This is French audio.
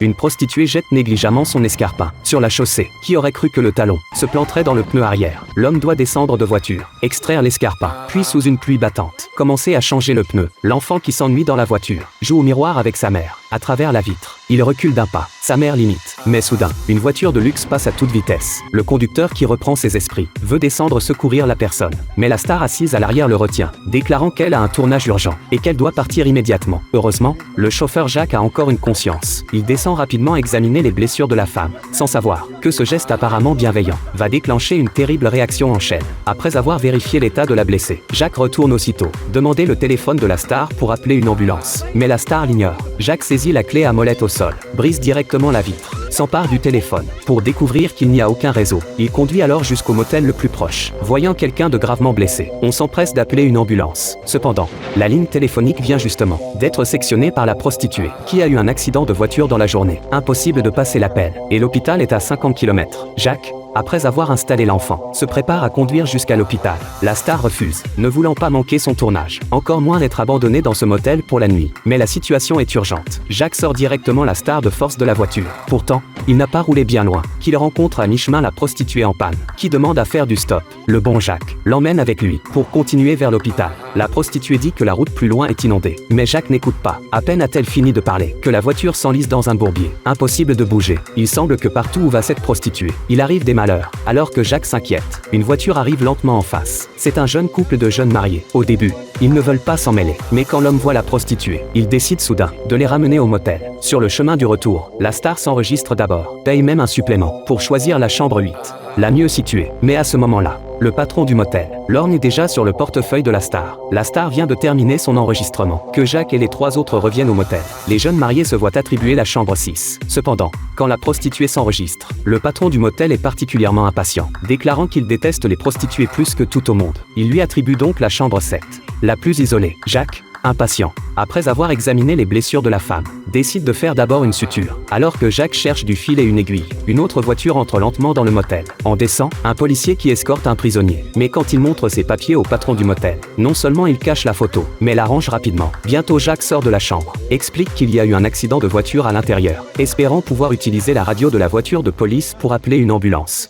Une prostituée jette négligemment son escarpin sur la chaussée. Qui aurait cru que le talon se planterait dans le pneu arrière? L'homme doit descendre de voiture, extraire l'escarpin, puis sous une pluie battante, commencer à changer le pneu. L'enfant qui s'ennuie dans la voiture joue au miroir avec sa mère, à travers la vitre. Il recule d'un pas, sa mère l'imite. Mais soudain, une voiture de luxe passe à toute vitesse. Le conducteur qui reprend ses esprits veut descendre secourir la personne. Mais la star assise à l'arrière le retient, déclarant qu'elle a un tournage urgent et qu'elle doit partir immédiatement. Heureusement, le chauffeur Jacques a encore une conscience. Il descend rapidement examiner les blessures de la femme, sans savoir que ce geste apparemment bienveillant va déclencher une terrible réaction en chaîne. Après avoir vérifié l'état de la blessée, Jacques retourne aussitôt demander le téléphone de la star pour appeler une ambulance. Mais la star l'ignore. Jacques saisit la clé à molette au sol, brise directement la vitre, s'empare du téléphone pour découvrir qu'il n'y a aucun réseau. Il conduit alors jusqu'au motel le plus proche. Voyant quelqu'un de gravement blessé, on s'empresse d'appeler une ambulance. Cependant, la ligne téléphonique vient justement d'être sectionnée par la prostituée, qui a eu un accident de voiture dans la journée. Impossible de passer l'appel, et l'hôpital est à 50 km. Jacques, après avoir installé l'enfant, se prépare à conduire jusqu'à l'hôpital. La star refuse, ne voulant pas manquer son tournage, encore moins d'être abandonnée dans ce motel pour la nuit. Mais la situation est urgente. Jacques sort directement la star de force de la voiture. Pourtant, il n'a pas roulé bien loin, qu'il rencontre à mi-chemin la prostituée en panne, qui demande à faire du stop. Le bon Jacques l'emmène avec lui, pour continuer vers l'hôpital. La prostituée dit que la route plus loin est inondée, mais Jacques n'écoute pas. À peine a-t-elle fini de parler, que la voiture s'enlise dans un bourbier. Impossible de bouger. Il semble que partout où va cette prostituée, il arrive des malheurs. Alors que Jacques s'inquiète, une voiture arrive lentement en face. C'est un jeune couple de jeunes mariés. Au début, ils ne veulent pas s'en mêler. Mais quand l'homme voit la prostituée, il décide soudain de les ramener au motel. Sur le chemin du retour, la star s'enregistre d'abord, paye même un supplément, pour choisir la chambre 8, la mieux située. Mais à ce moment-là, le patron du motel lorgne déjà sur le portefeuille de la star. La star vient de terminer son enregistrement, que Jacques et les 3 autres reviennent au motel. Les jeunes mariés se voient attribuer la chambre 6. Cependant, quand la prostituée s'enregistre, le patron du motel est particulièrement impatient, déclarant qu'il déteste les prostituées plus que tout au monde. Il lui attribue donc la chambre 7, la plus isolée. Jacques, impatient, après avoir examiné les blessures de la femme, décide de faire d'abord une suture. Alors que Jacques cherche du fil et une aiguille, une autre voiture entre lentement dans le motel. En descend, un policier qui escorte un prisonnier. Mais quand il montre ses papiers au patron du motel, non seulement il cache la photo, mais la range rapidement. Bientôt Jacques sort de la chambre, explique qu'il y a eu un accident de voiture à l'intérieur, espérant pouvoir utiliser la radio de la voiture de police pour appeler une ambulance.